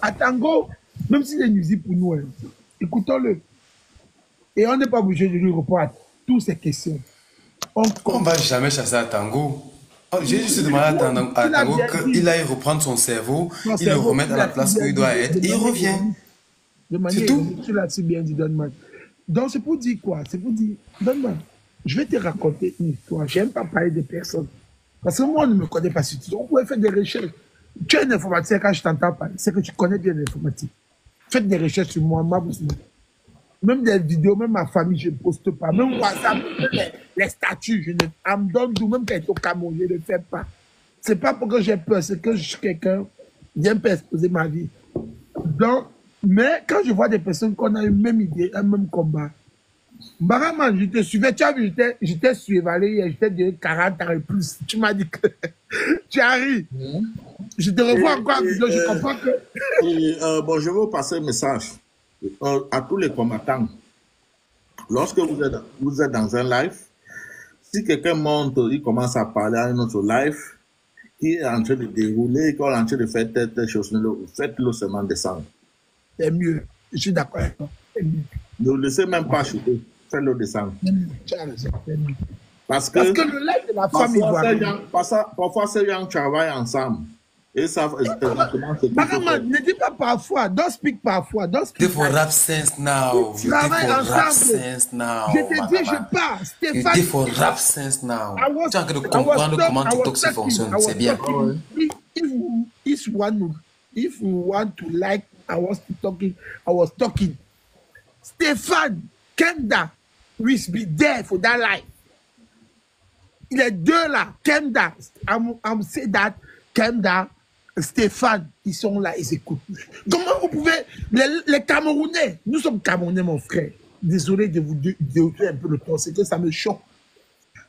À Tango, même s'il est nuisible pour nous, hein, écoutons-le. Et on n'est pas obligé de lui répondre à toutes ces questions. On ne va jamais chasser à Tango. Oh, j'ai juste demandé à Il a Tango bien qu'il dit. aille reprendre son cerveau, Son il le cerveau, remette à il la a si place où bien il dit, doit être, et il revient. de C'est manière tout. ironique, tu l'as si bien dit, Donne-moi. Donc, c'est pour dire quoi? C'est pour dire, Donne-moi, je vais te raconter une histoire. J'aime pas parler de personnes. Parce que moi, on ne me connaît pas sur tout. On pouvait faire des recherches. Tu es un informaticien quand je t'entends parler. C'est que tu connais bien l'informatique. Faites des recherches sur moi, aussi. Même des vidéos, même ma famille, je ne poste pas. Même WhatsApp, même les statuts, je ne Amdondou, même quand il est au Cameroun, je ne le fais pas. C'est pas pour que j'ai peur, c'est que je suis quelqu'un, j'aime pas exposer ma vie. Donc, mais quand je vois des personnes qu'on a une même idée, un même combat, Baraman, je te suivais, tu as vu, j'étais surévalué, j'étais de 40 ans et plus. Tu m'as dit que tu arrives. Je te revois encore en vidéo, je comprends que. Bon, je vais vous passer un message à tous les combattants. Lorsque vous êtes dans un live, si quelqu'un monte, il commence à parler à un autre live, qui est en train de dérouler, qui est en train de faire telle chose, faites-le seulement descendre. C'est mieux, je suis d'accord avec toi. Ne le laissez même pas chuter, faites-le descendre. Parce que le live de la famille parfois ces gens travaillent ensemble. Et ça, exactement ce qu'il faut faire. Ne dis pas parfois, don't speak parfois, don't speak. They for rap sense now. You travaillent ensemble. Je te dis, je pars. Stéphane. They for rap sense now. Tu as de comprendre comment TikTok se fonctionne, c'est bien. If you want to like, I was talking. Stéphane, Kenda, will be there for that life. Il est deux là, Kenda, I'm say that, Kenda, Stéphane, ils sont là, ils écoutent. Comment vous pouvez, les Camerounais, nous sommes Camerounais, mon frère. Désolé de vous déouvrir un peu le temps, c'est que ça me choque.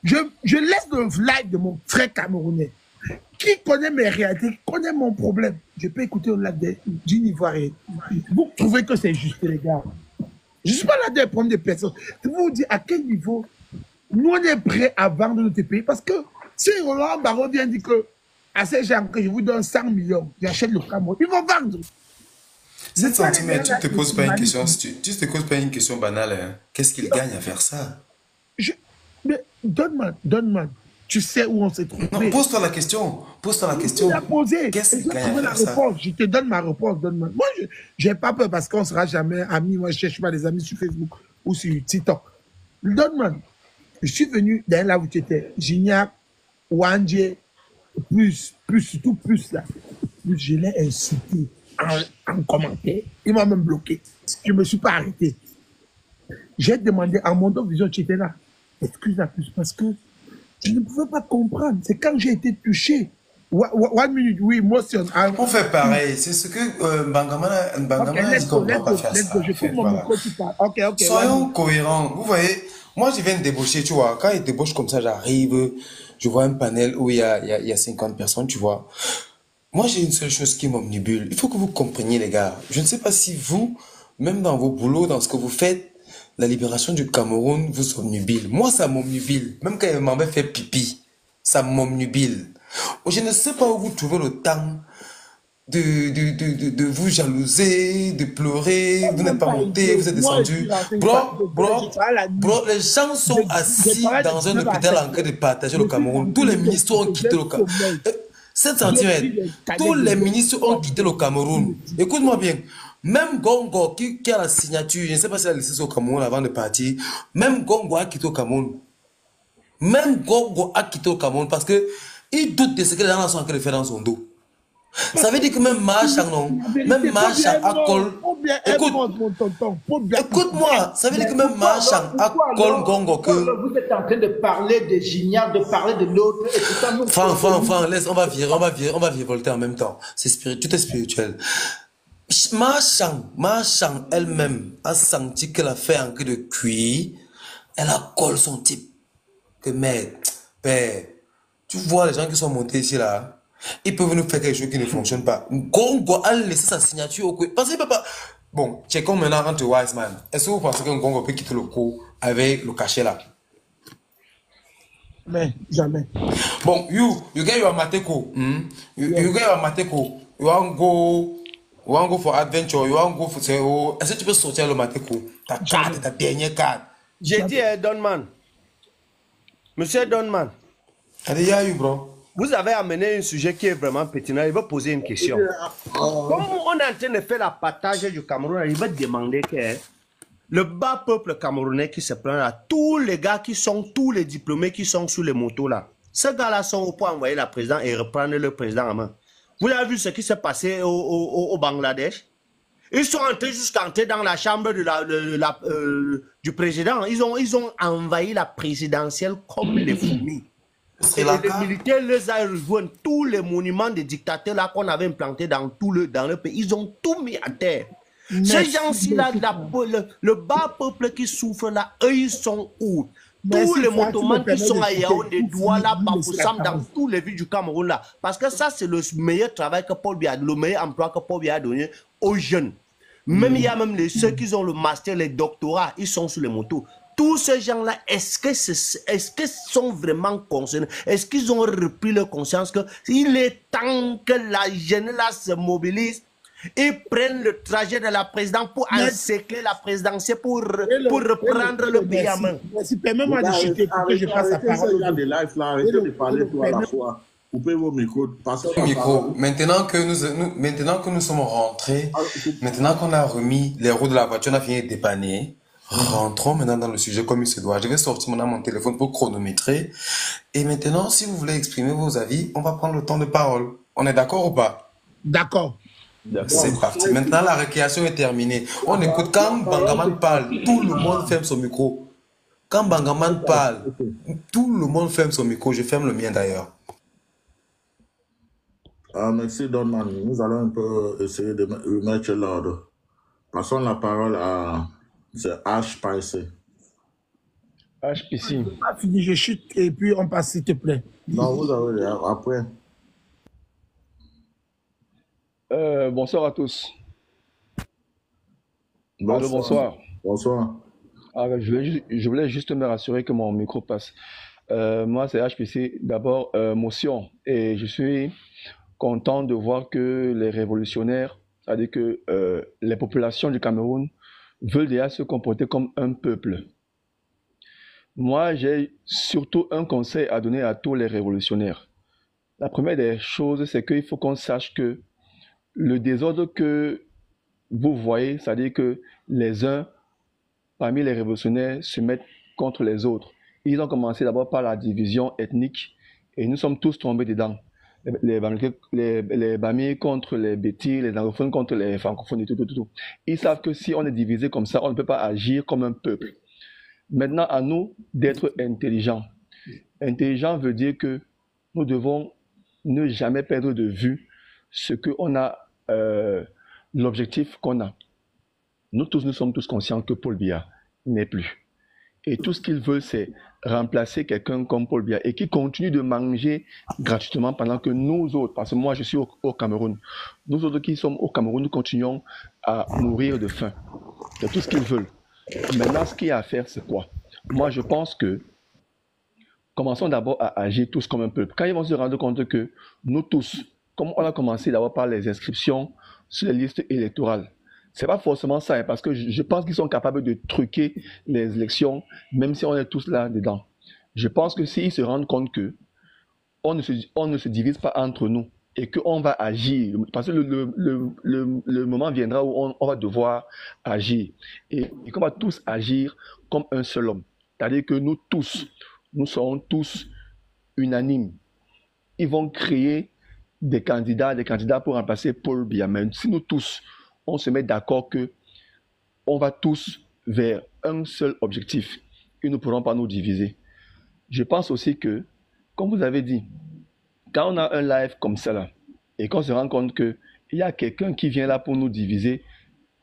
Je laisse le live de mon frère camerounais. Qui connaît mes réalités, connaît mon problème. Je peux écouter le live d'une Ivoirienne. Vous trouvez que c'est juste, les gars. Je ne suis pas là de prendre des personnes. Je vais vous dire à quel niveau nous, on est prêts à vendre notre pays. Parce que si Roland Barreau vient dire que à ces gens que je vous donne 100 millions, j'achète le Cameroun, ils vont vendre. 7 centimètres, tu ne te poses pas une question, tu te poses pas une question banale. Hein. Qu'est-ce qu'il gagne à faire ça? Mais donne-moi. Tu sais où on s'est trouvé. Non, pose-toi la question. Pose-toi la question. Tu l'as posé. Qu'est-ce qu'il gagne à faire ça? Je te donne ma réponse. Donne-moi. Moi, je n'ai pas peur parce qu'on ne sera jamais amis. Moi, je ne cherche pas des amis sur Facebook ou sur TikTok. Donne-moi. Je suis venu d'un là où tu étais. Gignac, Wandje, surtout plus là. Je l'ai insulté en commentaire. Il m'a même bloqué. Je ne me suis pas arrêté. J'ai demandé à mon vision, tu étais là. Excuse-moi plus parce que je ne pouvais pas comprendre. C'est quand j'ai été touché. One minute, oui, moi, on fait pareil. C'est ce que Bangamana ne comprend pas faire ça. Je fais mon micro, tu parles. Ok. Soyons cohérents. Vous voyez, moi, je viens de débaucher, tu vois. Quand il débauche comme ça, j'arrive, je vois un panel où il y a 50 personnes, tu vois. Moi, j'ai une seule chose qui m'omnibule. Il faut que vous compreniez, les gars. Je ne sais pas si vous, même dans vos boulots, dans ce que vous faites, la libération du Cameroun vous omnibile. Moi, ça m'omnibile. Même quand il m'avait fait pipi, ça m'omnibile. Je ne sais pas où vous trouvez le temps de vous jalouser, de pleurer. Vous n'êtes pas monté, vous êtes descendu. Bro, les gens sont assis dans un hôpital en train de partager le Cameroun. Tous les ministres ont quitté le Cameroun. 7 centimètres. Tous les ministres ont quitté le Cameroun. Écoute-moi bien. Même Gongo qui a la signature, je ne sais pas si elle a laissé au Cameroun avant de partir, même Gongo a quitté le Cameroun. Même Gongo a quitté le Cameroun parce que il doute de ce que les gens sont en train de faire dans son dos. Ça veut dire que même Marchand, non, même Marchand a col. Écoute-moi, ça veut dire que même Marchand a col Gongo que. Vous êtes en train de parler de Gignac, de parler de l'autre. Enfin, laisse, on va virer en même temps. C'est spirituel, tout est spirituel. Marchand elle-même a senti qu'elle a fait un cri de cuir. Elle a collé son type. Que merde, père, tu vois les gens qui sont montés ici là, ils peuvent nous faire quelque chose qui ne fonctionne pas. Gongo a laissé sa signature au coup. Parce qu'il peut pas. Bon, checkons maintenant entre Wiseman. Est-ce que vous pensez qu'un Gongo peut quitter le coup avec le cachet là? Mais jamais. Bon, you get your mateko. You get your mateko. You want go want to go for adventure, you want to go for... Est-ce que tu peux sortir le matin, ta carte, ta dernière carte? J'ai dit, Donman. Monsieur Donman. Allez, bro. Vous avez amené un sujet qui est vraiment pertinent. Il va poser une question. Comme on est en train de faire la partage du Cameroun, il va demander que le bas peuple camerounais qui se prend là, tous les gars qui sont, tous les diplômés qui sont sous les motos là, ces gars-là sont au point d'envoyer la présidente et reprendre le président en main. Vous avez vu ce qui s'est passé au Bangladesh? Ils sont entrés jusqu'à entrer dans la chambre du président. Ils ont envahi la présidentielle comme les fourmis. Et les militaires les ont rejoints. Tous les monuments des dictateurs là qu'on avait implantés dans le pays, ils ont tout mis à terre. Ces gens-ci là, le bas peuple qui souffre là, eux ils sont où? Tous les motomans qui sont à Yaoundé, Douala, Bafoussam, dans tous les villes du Cameroun là. Parce que ça, c'est le meilleur travail que Paul Biya, le meilleur emploi que Paul Biya a donné aux jeunes. Même il y a même ceux qui ont le master, les doctorats, ils sont sur les motos. Tous ces gens-là, est-ce qu'ils sont vraiment concernés? Est-ce qu'ils ont repris leur conscience qu'il est temps que la jeune là se mobilise? Ils prennent le trajet de la présidence pour encercler la présidentielle, pour reprendre le pays en main. Merci, permets-moi de chuter pour que je passe la parole. Arrêtez de parler tout à la fois. Coupez vos micros. Maintenant que nous sommes rentrés, maintenant qu'on a remis les roues de la voiture, on a fini de dépanner. Rentrons maintenant dans le sujet comme il se doit. Je vais sortir maintenant mon téléphone pour chronométrer. Et maintenant, si vous voulez exprimer vos avis, on va prendre le temps de parole. On est d'accord ou pas? D'accord. C'est parti. Maintenant, la récréation est terminée. On écoute. Quand Bangaman parle, tout le monde ferme son micro. Quand Bangaman parle, tout le monde ferme son micro. Je ferme le mien d'ailleurs. Merci, Donman. Nous allons un peu essayer de remettre l'ordre. Passons la parole à HPC. HPC. Fini, je chute et puis on passe, s'il te plaît. Non, vous avez après. Bonsoir à tous. Bonsoir. Allô, bonsoir. Bonsoir. Je voulais juste me rassurer que mon micro passe. Moi, c'est HPC. D'abord, motion. Et je suis content de voir que les révolutionnaires, c'est-à-dire que les populations du Cameroun veulent déjà se comporter comme un peuple. Moi, j'ai surtout un conseil à donner à tous les révolutionnaires. La première des choses, c'est qu'il faut qu'on sache que le désordre que vous voyez, c'est-à-dire que les uns parmi les révolutionnaires se mettent contre les autres. Ils ont commencé d'abord par la division ethnique et nous sommes tous tombés dedans. Les Bami contre les Bétis, les anglophones contre les francophones et tout. Ils savent que si on est divisé comme ça, on ne peut pas agir comme un peuple. Maintenant, à nous d'être intelligents. Intelligent veut dire que nous devons ne jamais perdre de vue ce qu'on a, l'objectif qu'on a. Nous sommes tous conscients que Paul Biya n'est plus. Et tout ce qu'il veut, c'est remplacer quelqu'un comme Paul Biya et qui continue de manger gratuitement pendant que nous autres, parce que moi je suis au Cameroun, nous autres qui sommes au Cameroun, nous continuons à mourir de faim. C'est tout ce qu'ils veulent. Maintenant, ce qu'il y a à faire, c'est quoi? Moi, je pense que commençons d'abord à agir tous comme un peuple. Quand ils vont se rendre compte que nous tous, comme on a commencé d'abord par les inscriptions sur les listes électorales, c'est pas forcément ça, hein, parce que je pense qu'ils sont capables de truquer les élections, même si on est tous là-dedans. Je pense que s'ils se rendent compte que on ne se divise pas entre nous et qu'on va agir, parce que le moment viendra où on va devoir agir et qu'on va tous agir comme un seul homme. C'est-à-dire que nous serons tous unanimes. Ils vont créer des candidats pour remplacer Paul Biya. Mais si nous tous, on se met d'accord que on va tous vers un seul objectif, ils ne pourront pas nous diviser. Je pense aussi que, comme vous avez dit, quand on a un live comme ça là, et qu'on se rend compte qu'il y a quelqu'un qui vient là pour nous diviser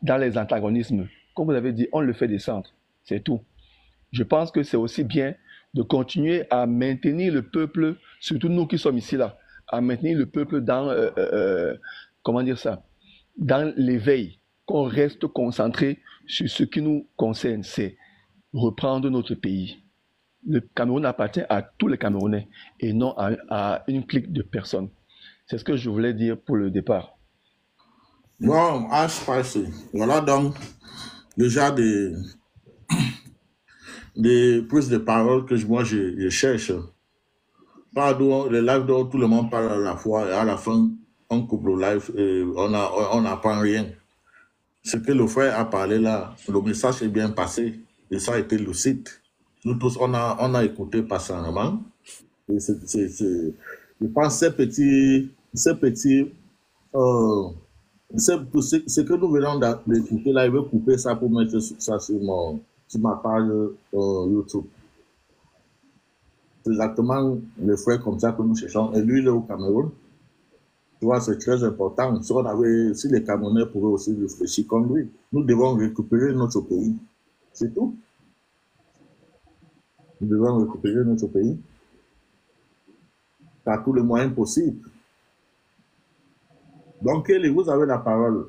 dans les antagonismes, comme vous avez dit, on le fait descendre. C'est tout. Je pense que c'est aussi bien de continuer à maintenir le peuple, surtout nous qui sommes ici là, à maintenir le peuple dans, comment dire ça, dans l'éveil, qu'on reste concentré sur ce qui nous concerne, c'est reprendre notre pays. Le Cameroun appartient à tous les Camerounais et non à une clique de personnes. C'est ce que je voulais dire pour le départ. Bon, H passé. Voilà donc le genre de prises de parole que moi je cherche. Pas d'où les lives dont tout le monde parle à la fois et à la fin, on coupe le live et on n'apprend rien. Ce que le frère a parlé là, le message est bien passé et ça a été lucide. Nous tous, on a écouté patiemment. Et je pense que ce que nous venons d'écouter là, il veut couper ça pour mettre ça sur ma page YouTube. C'est exactement le frère comme ça que nous cherchons. Et lui, il est au Cameroun. Tu vois, c'est très important. Si les Camerounais pouvaient aussi réfléchir comme lui, nous devons récupérer notre pays. C'est tout. Nous devons récupérer notre pays par tous les moyens possibles. Donc, Kelly, vous avez la parole.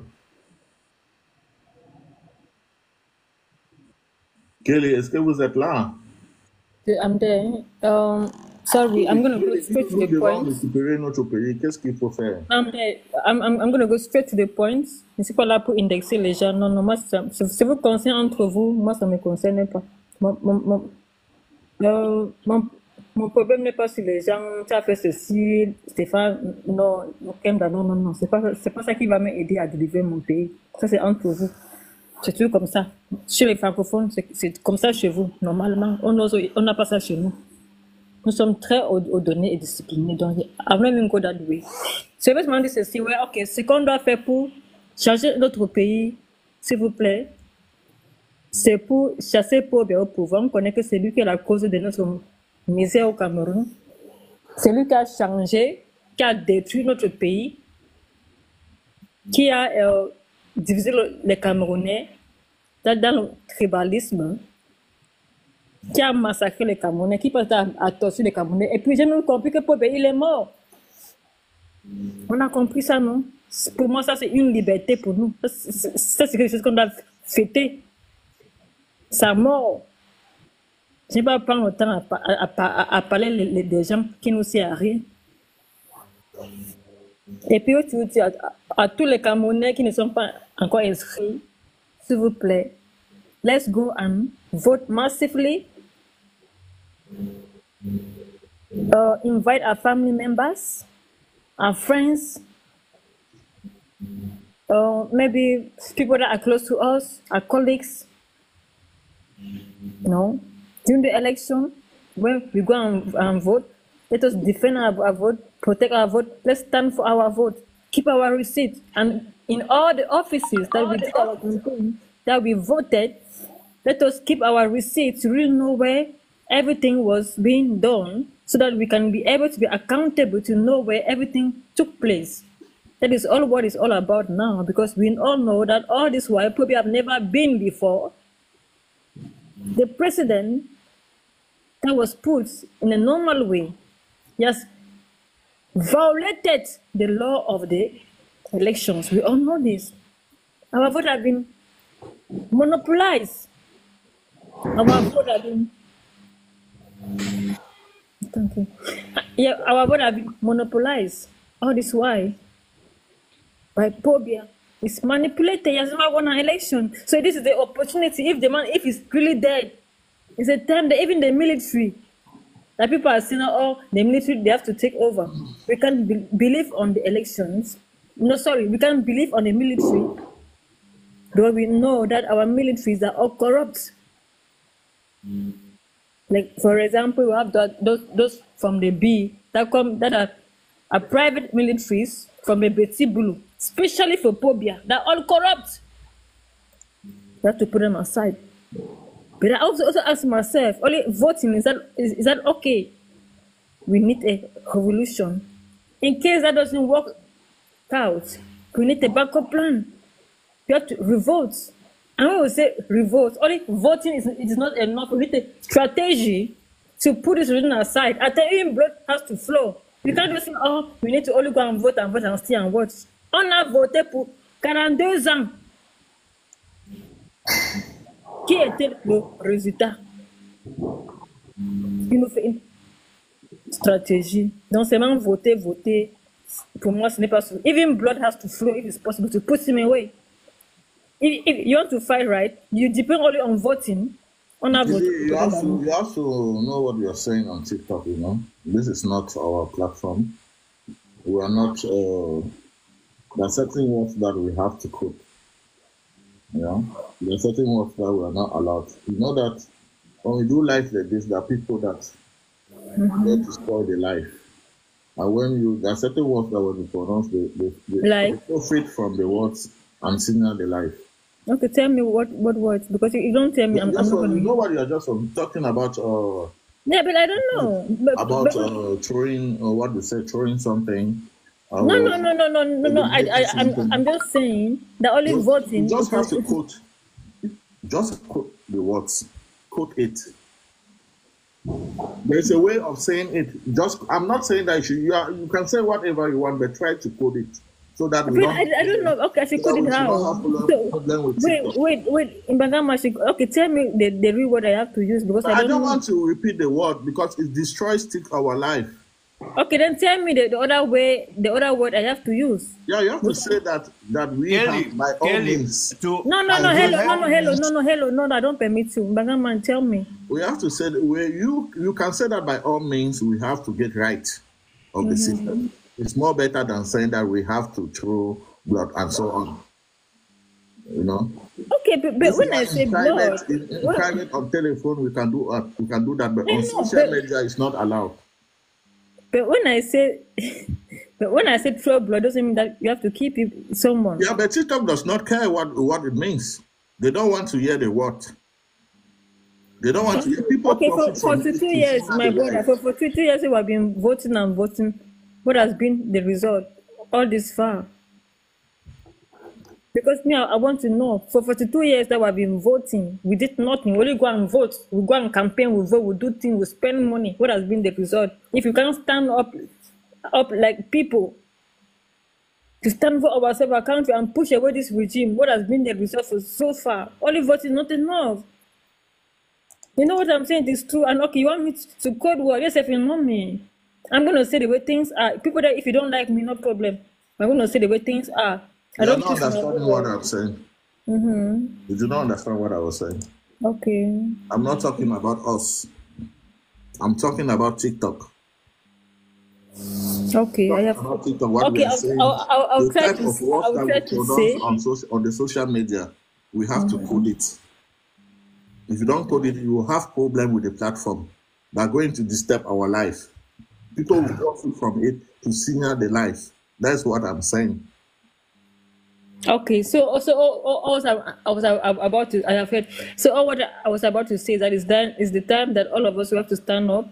Kelly, est-ce que vous êtes là? I'm there. Sorry, I'm going to go straight to the point. Récupérer notre pays, qu'est-ce qu'il faut faire? I'm going to go straight to the point. Je ne suis pas là pour indexer les gens. Non, moi, ça vous concerne entre vous. Moi, ça ne me concerne pas. Mon problème n'est pas si les gens, tu as fait ceci, Stéphane, non, Kemda, non. C'est pas ça qui va m'aider à délivrer mon pays. Ça, c'est entre vous. C'est toujours comme ça. Chez les francophones, c'est comme ça chez vous. Normalement, on n'a pas ça chez nous. Nous sommes très ordonnés et disciplinés. Donc, I'm not even go that way. Je vais demander ceci, ouais, ok, ce qu'on doit faire pour changer notre pays, s'il vous plaît, c'est pour chasser pauvre au pouvoir. On connaît que c'est lui qui est la cause de notre misère au Cameroun. C'est lui qui a changé, qui a détruit notre pays, qui a divisé les Camerounais dans le tribalisme, qui a massacré les Camerounais, qui passe à torturer les Camerounais. Et puis j'ai même compris que Paul il est mort. On a compris ça, non? Pour moi, ça c'est une liberté pour nous. Ça c'est quelque chose qu'on doit fêter. Sa mort. Je ne vais pas prendre le temps à parler des gens qui nous servent à rien. Et puis, tu dis à tous les Camerounais qui ne sont pas encore inscrits, s'il vous plaît, let's go and vote massively. Invite our family members, our friends, maybe people that are close to us, our colleagues. No, during the election, when we go and vote, let us defend our vote, protect our vote. Let's stand for our vote, keep our receipt, and in all the offices that we did our campaign, that we voted, let us keep our receipts to really know where everything was being done, so that we can be able to be accountable to know where everything took place. That is all what it's all about now, because we all know that all this while people have never been before. The president that was put in a normal way, yes, violated the law of the elections. We all know this. Our vote have been monopolized. Our vote have been, thank you. Yeah, our vote have been monopolized. All this why? By Pobia. It's manipulated. He has never won an election. So this is the opportunity. If the man, if he's really dead, it's a time that even the military, that people are saying, oh, the military, they have to take over. We can't believe on the elections. No, sorry, we can't believe on the military. Because we know that our militaries are all corrupt. Like, for example, we have those from the B that are private militaries from the Betty Blue, especially for Pobia. They're all corrupt. We have to put them aside. But I also ask myself, only voting, is that okay? We need a revolution. In case that doesn't work out, we need a backup plan. We have to revolt. And when we say revolt, only voting is not enough. We need a strategy to put this religion aside. At the end, blood has to flow. You can't just say, oh, we need to only go and vote and stay and watch. On a voté pour 42 ans. Qui était le résultat? Il nous fait une stratégie. Donc, c'est même voter. pour moi, ce n'est pas so. Even blood has to flow if it's possible to put him away. If you want to fight, right, you depend only on voting. On a vote. You have to know what you're saying on TikTok, you know. This is not our platform. We are not, there are certain words that we have to quote. You know, there are certain words that we are not allowed. You know that when we do life like this, there are people that get to spoil the life. And when there are certain words that when you pronounce, they profit from the words and signal the life. Okay, tell me what words, because you don't tell me. I'm not you know what you're just talking about. Yeah, but I don't know. About throwing, or what they say, throwing something. No. I'm just saying that only voting. You just have to quote. Just quote the words. Quote it. There's a way of saying it. I'm not saying that you can say whatever you want, but try to quote it so that we don't. I don't know. Okay, I should quote it how. Wait. In Bangama, okay, tell me the real word I have to use, because I don't want to repeat the word because it destroys our life. Okay, then tell me the other word I have to use. Yeah, you have to say that we have by all means. No, I don't permit you. Bagaman, tell me. We have to say you can say that by all means we have to get right of the system. It's more better than saying that we have to throw blood and so on. You know. Okay, but when I say blood, in private on telephone we can do that, but on social media it's not allowed. But when I say throw blood, doesn't mean that you have to keep someone. Yeah, but TikTok does not care what it means. They don't want to hear the word. They don't want to hear people. Okay, for 2 years, my brother, for 2 years we have been voting and voting. What has been the result all this far? Because me, I want to know. For 42 years that we have been voting, we did nothing. We only go and vote. We go and campaign. We vote. We do things. We spend money. What has been the result? If you can't stand up like people to stand for ourselves, our country, and push away this regime, what has been the result for so far? Only voting, not enough. You know what I'm saying? It's true. And okay, you want me to code word? Yes, if you know me, I'm gonna say the way things are. People that if you don't like me, no problem. I'm gonna say the way things are. I don't understand what I'm saying. You do not understand what I was saying. Okay. I'm not talking about us. I'm talking about TikTok. Okay, I have. About TikTok, what we are saying, I'll try to say on the social media, we have to code it. If you don't code it, you will have problem with the platform. They're going to disturb our life. People will profit from it to signal the life. That's what I'm saying. Okay, so also I was about to, I have heard. So all what I was about to say is that is the time that all of us have to stand up,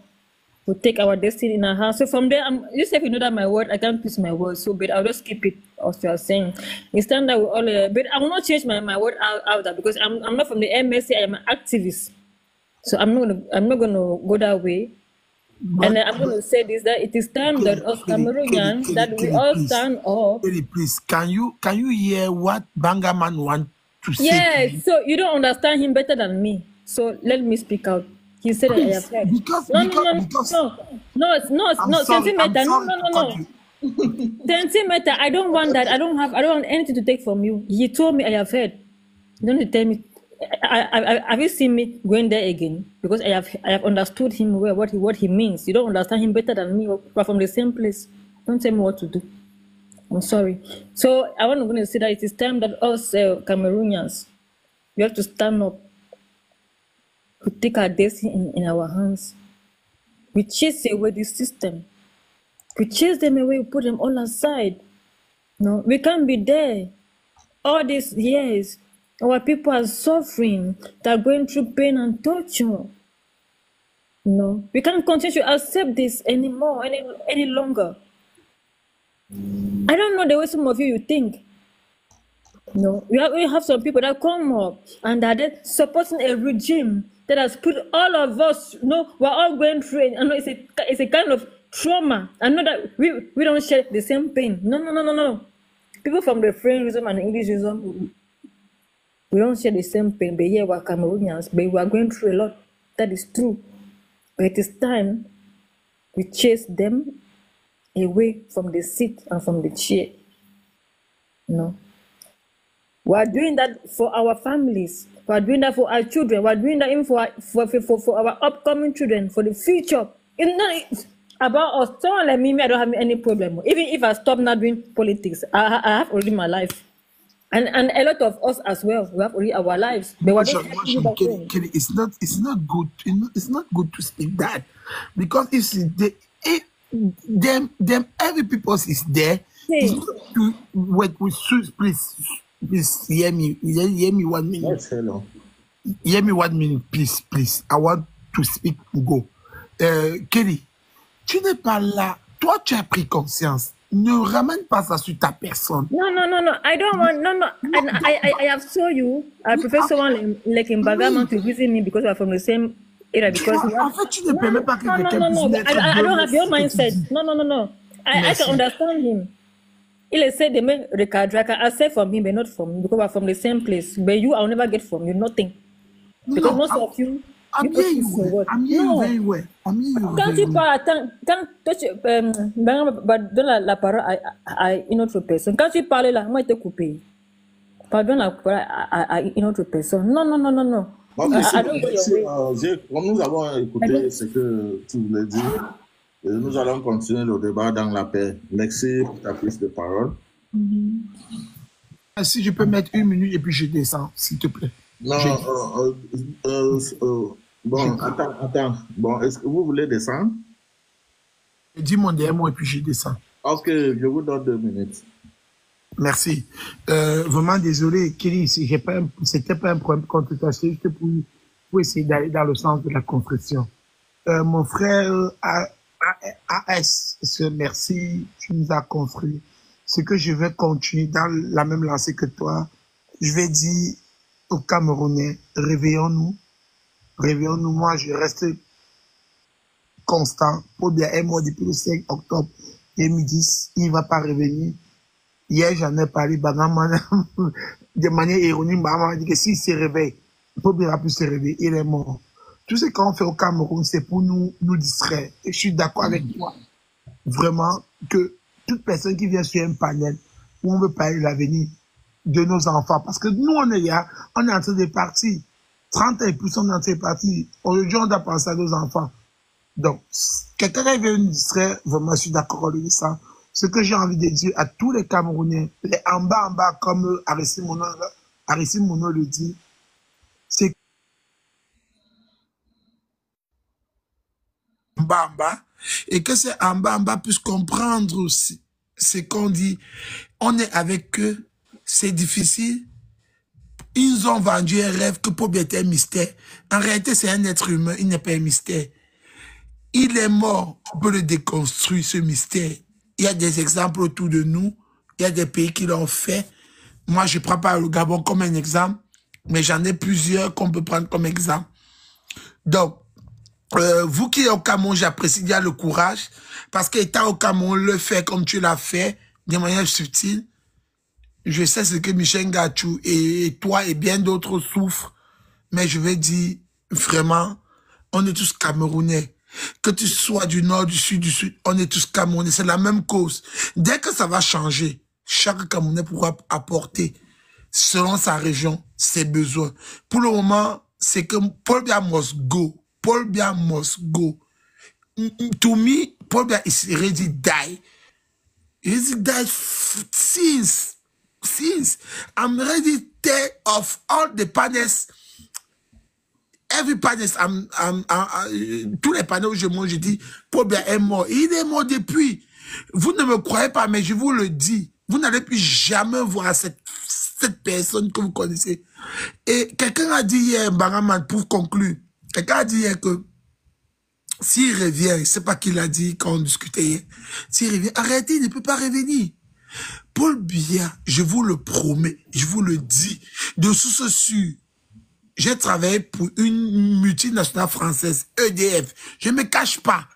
to take our destiny in our hands. So from there, you say if you know that my word, I can't twist my word. So, but I'll just keep it as you are saying. It's time that we all, but I will not change my word out there because I'm not from the MSC. I am an activist, so I'm not gonna go that way. And I'm going to say this, that it is time that us Cameroonians, that we all stand up. Please, can you hear what Bangaman want to say? Yes, so you don't understand him better than me. So let me speak out. He said that I have heard. No, Centimeter, no. Centimeter, I don't want that. I don't want anything to take from you. He told me I have heard. You don't need to tell me. Have you seen me going there again? Because I have understood him well, what he means. You don't understand him better than me. We're from the same place. Don't tell me what to do. I'm sorry. So I want to say that it is time that us Cameroonians, we have to stand up to take our destiny in our hands. We chase away this system. We chase them away. We put them all aside. No, we can't be there all these years. Our people are suffering. They're going through pain and torture. No, we can't continue to accept this anymore, any longer. I don't know the way some of you think. No, we have some people that come up and are supporting a regime that has put all of us. No, we're all going through it. I know it's a kind of trauma. I know that we don't share the same pain. No. People from the Frenchism and Englishism. We don't share the same pain, but yeah, we're Cameroonians, but we are going through a lot. That is true. But it is time we chase them away from the seat and from the chair. No. We are doing that for our families. We are doing that for our children. We are doing that even for our upcoming children, for the future. It's not about us. Someone like me, I don't have any problem. Even if I stop not doing politics, I have already my life. And a lot of us as well, we have already our lives. But Kelly, it's not good. It's not good to speak that, because every people is there. It's not to wait with please hear me 1 minute. Yes, hello. Hear me 1 minute, please. I want to speak. Go. Kelly, tu n'es pas là. Toi, tu as pris conscience. Ne ramène pas ça sur ta personne. No. I don't want. No. I have saw you. I prefer someone like in Bagaman to visit me because we are from the same area. Because en fait, tu ne permets pas que quelqu'un puisse mettre. I don't have your mindset. No. I can understand him. Il essaie de me recadrer. I can accept from him, but not from me, because we're from the same place. But you, I'll never get from you nothing. Because most of you. I'm hearing you very well. Quand tu parles, donne la parole à une autre personne. Quand tu parles là, moi, je t'ai coupé. Pardonne la parole à une autre personne. Non. Comme nous avons écouté ce que tu voulais dire, nous allons continuer le débat dans la paix. Merci pour ta prise de parole. Si je peux mettre 1 minute et puis je descends, s'il te plaît. Non, bon, attends. Bon, est-ce que vous voulez descendre? Je dis mon dernier mot et puis je descends. Ok, je vous donne 2 minutes. Merci. Vraiment désolé, Kelly, c'était pas un problème contre toi, c'est juste pour essayer d'aller dans le sens de la construction. Mon frère AS, merci, tu nous as construit. Ce que je vais continuer dans la même lancée que toi, je vais dire aux Camerounais, réveillons-nous. Moi, je reste constant. Pour bien un mois depuis le 5 octobre 2010, il ne va pas revenir. Hier, j'en ai parlé, de manière ironique, maman dit que s'il se réveille, Paul Biya va plus se réveiller, il est mort. Tout ce qu'on fait au Cameroun, c'est pour nous distraire. Et je suis d'accord avec toi. Vraiment, que toute personne qui vient sur un panel où on veut parler de l'avenir de nos enfants, parce que nous, on est là, on est en train de partir. 30 et plus, on est en train de partir. Aujourd'hui, on doit penser à nos enfants. Donc, quelqu'un qui veut nous distraire, vraiment, je suis d'accord avec ça. Ce que j'ai envie de dire à tous les Camerounais, les en bas, comme Aristide Mono le dit, c'est en bas, et que c'est en bas puisse comprendre aussi ce qu'on dit. On est avec eux, c'est difficile. Ils ont vendu un rêve que Paul Biya était un mystère. En réalité, c'est un être humain, il n'est pas un mystère. Il est mort, on peut le déconstruire, ce mystère. Il y a des exemples autour de nous, il y a des pays qui l'ont fait. Moi, je ne prends pas le Gabon comme un exemple, mais j'en ai plusieurs qu'on peut prendre comme exemple. Donc, vous qui êtes au Cameroun, j'apprécie bien le courage, parce qu'étant au Cameroun, le fait comme tu l'as fait, de manière subtile. Je sais ce que Michel Gachou et toi et bien d'autres souffrent, mais je vais dire, vraiment, on est tous Camerounais. Que tu sois du nord, du sud, on est tous Camerounais. C'est la même cause. Dès que ça va changer, chaque Camerounais pourra apporter, selon sa région, ses besoins. Pour le moment, c'est que Paul Biya must go. Paul Biya must go. To me, Paul Biya is ready to die. He's died since. I'm ready to take off all the panels. Every panel, tous les panneaux où je mange, je dis, Paul Biya est mort. Il est mort depuis. Vous ne me croyez pas, mais je vous le dis. Vous n'allez plus jamais voir cette personne que vous connaissez. Et quelqu'un a dit hier, Baraman, pour conclure, quelqu'un a dit hier que s'il revient, je ne sais pas qui l'a dit quand on discutait hier, s'il revient, arrêtez, il ne peut pas revenir. Paul Biya, je vous le promets, je vous le dis, de source sûre, j'ai travaillé pour une multinationale française, EDF. Je ne me cache pas.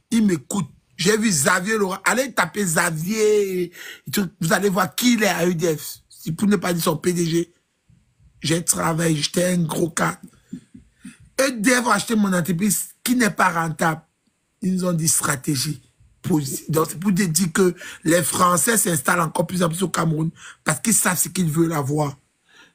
Il m'écoute. J'ai vu Xavier Laurent. Allez taper Xavier. Vous allez voir qui il est à EDF. Si pour ne pas dire son PDG. J'ai travaillé, j'étais un gros cas. EDF a acheté mon entreprise qui n'est pas rentable. Ils nous ont dit stratégie. Donc, c'est pour te dire que les Français s'installent encore plus en plus au Cameroun parce qu'ils savent ce qu'ils veulent avoir.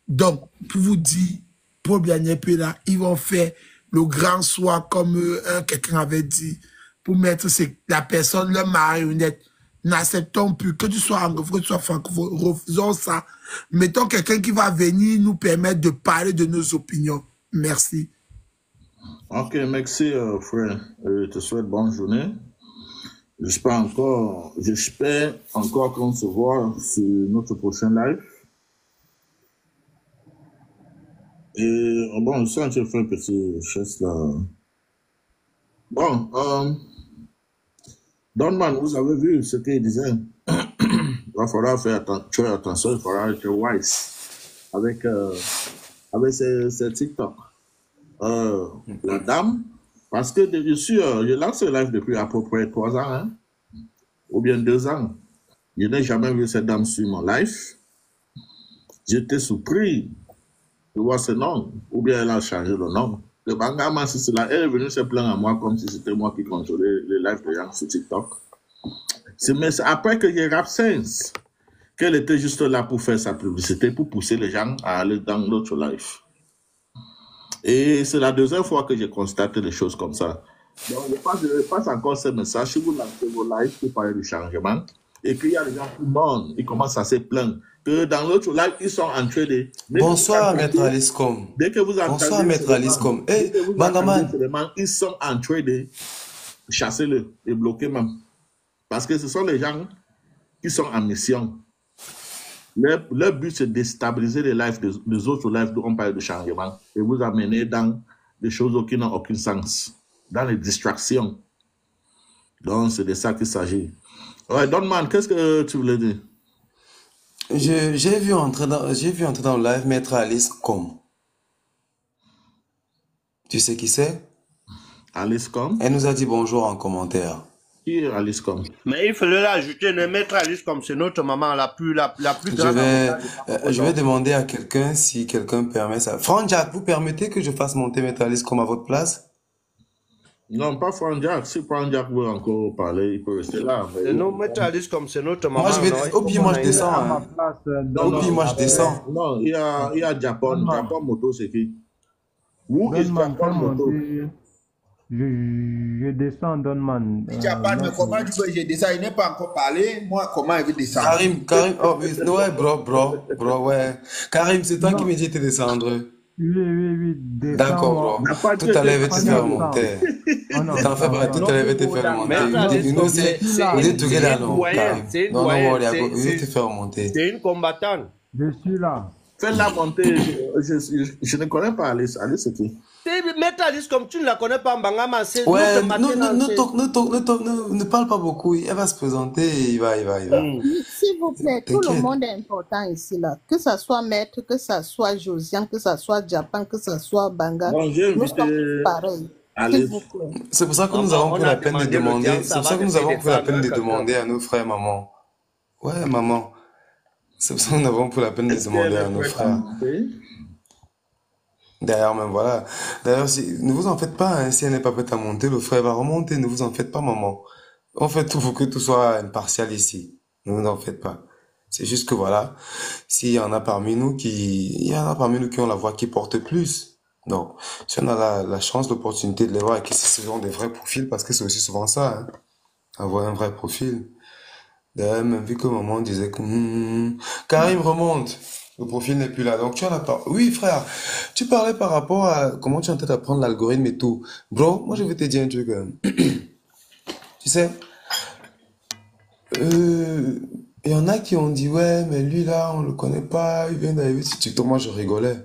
Donc, pour vous dire, pour bien là, ils vont faire le grand soir comme quelqu'un avait dit, pour mettre la personne, leur marionnette. N'acceptons plus que tu sois anglophone, que tu sois francophone, refusons ça. Mettons quelqu'un qui va venir nous permettre de parler de nos opinions. Merci. Ok, merci frère. Je te souhaite bonne journée. J'espère encore qu'on se voit sur notre prochain live. Et bon, je suis en train de faire un petit geste là. Bon, Donman, vous avez vu ce qu'il disait. Il va falloir faire attention, il faudra être wise avec ces TikTok. La dame, parce que je lance ce live depuis à peu près 3 ans, hein, ou bien 2 ans. Je n'ai jamais vu cette dame sur mon live. J'étais surpris de voir ce nom, ou bien elle a changé le nom. Le Bangama, c'est cela. Elle est venue se plaindre à moi comme si c'était moi qui contrôlais les lives de gens sur TikTok. C'est après que j'ai rap sense qu'elle était juste là pour faire sa publicité, pour pousser les gens à aller dans l'autre live. Et c'est la 2e fois que j'ai constaté des choses comme ça. Donc, je passe encore ce message. Si vous lancez vos lives pour parler du changement, et qu'il y a des gens qui montent, ils commencent à se plaindre, que dans l'autre live, ils sont en train de... Bonsoir, Maître Aliscom. Dès que vous entendez... Bonsoir, Maître Aliscom. Hey, Bangaman. Ils sont en train de chasser et bloquer même. Parce que ce sont les gens qui sont en mission. Leur but, c'est de déstabiliser les lives des autres lives où on parle de changement et vous amener dans des choses qui n'ont aucun sens, dans les distractions. Donc, c'est de ça qu'il s'agit. Ouais, Donman, qu'est-ce que tu voulais dire? J'ai vu entrer dans le live Maître Alice Com. Tu sais qui c'est? Alice Com? Elle nous a dit bonjour en commentaire. Qui est Alice Com? Mais il fallait l'ajouter, ne mettre Alice comme c'est notre maman la plus grande. Je vais demander à quelqu'un si quelqu'un permet ça. Franck Jack, vous permettez que je fasse monter Maître Alice comme à votre place? Non, pas Franck Jack. Si Franck Jack veut encore parler, il peut rester là. Non, Maître Alice comme c'est notre maman. Moi, au pire, moi, je descends. Hein. Au pire, moi, je descends. Non, il y a Japon. Japon Moto, c'est qui? Où est Japon Moto? Je descends, Donman. Japan, mais comment tu peux je descends? Il n'est pas encore parlé. Moi, comment il veut descendre? Karim, oh, ouais, bro, ouais. Karim, c'est toi qui me dis de descendre. Oui. D'accord, bro. Tout à l'heure, il va te faire monter. T'en fais pas, tout à l'heure, il va te faire monter. Nous, c'est together, non, Karim. Non, il va te faire monter. C'est une combattante. Je suis là. Fais-la monter. Je ne connais pas Alice. Alice, c'est qui? Maître Alice, comme tu ne la connais pas, Mbangama, c'est... Ouais, ne parle pas beaucoup. Elle va se présenter et il va. S'il vous plaît, tout le monde est important ici, là. Que ça soit Maître, que ça soit Josiane, que ça soit Japan, que ça soit Banga. Bon, nous sommes pareils. C'est pour ça que nous avons pris la peine de demander. C'est pour ça que nous avons pris la peine de demander à nos frères, maman. Ouais, maman. C'est pour ça que nous avons pris la peine de demander à nos frères. D'ailleurs, même voilà. D'ailleurs, ne vous en faites pas, hein, si elle n'est pas prête à monter, le frère va remonter. Ne vous en faites pas, maman. On fait tout pour que tout soit impartial ici. Ne vous en faites pas. C'est juste que voilà, s'il y en a parmi nous qui ont la voix qui porte plus. Donc, si on a la chance, l'opportunité de les voir et que ce sont des vrais profils, parce que c'est aussi souvent ça, hein, avoir un vrai profil. D'ailleurs, même vu que maman disait que Karim remonte. Le profil n'est plus là. Donc, tu as la part. Oui, frère. Tu parlais par rapport à comment tu es en train d'apprendre l'algorithme et tout. Bro, moi, je vais te dire un truc. Tu sais, il y en a qui ont dit, ouais, mais lui, là, on le connaît pas. Il vient d'arriver sur TikTok. Moi, je rigolais.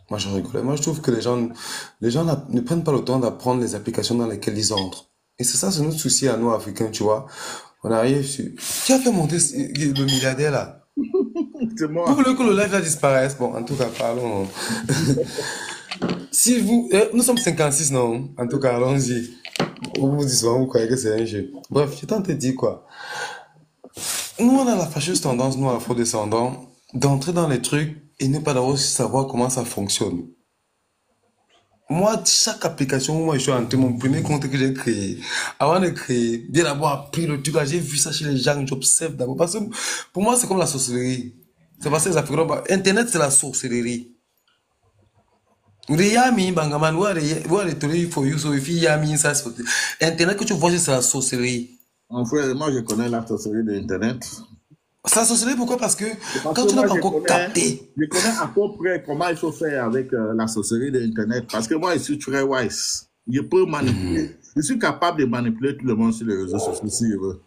Moi, je trouve que les gens ne prennent pas le temps d'apprendre les applications dans lesquelles ils entrent. Et c'est ça, c'est notre souci à nous, Africains, tu vois. On arrive sur... Qui a fait monter le milliardaire, là? Moi. Pour que le live là disparaisse, bon, en tout cas, parlons. Si vous, nous sommes 56, non? En tout cas, allons-y. Vous dites souvent, vous croyez que c'est un jeu. Bref, je t'en te dis quoi. Nous, on a la fâcheuse tendance, nous, afro-descendants, d'entrer dans les trucs et ne pas d'abord savoir comment ça fonctionne. moi, chaque application où moi je suis entré, mon premier compte que j'ai créé, avant de créer, bien d'avoir appris le truc, j'ai vu ça chez les gens, j'observe d'abord. Parce que pour moi, c'est comme la sorcellerie. C'est parce que les Africains, Internet, c'est la sorcellerie. Yami, Bangaman, il faut Yami, ça, Internet que tu vois, c'est la sorcellerie. Mon frère, moi, je connais la sorcellerie de Internet. C'est la sorcellerie, pourquoi? Parce que quand tu n'as pas encore capté. Je connais à peu près comment il faut faire avec la sorcellerie de Internet. Parce que moi, je suis très wise. Je peux manipuler. Je suis capable de manipuler tout le monde sur les réseaux sociaux si je veux.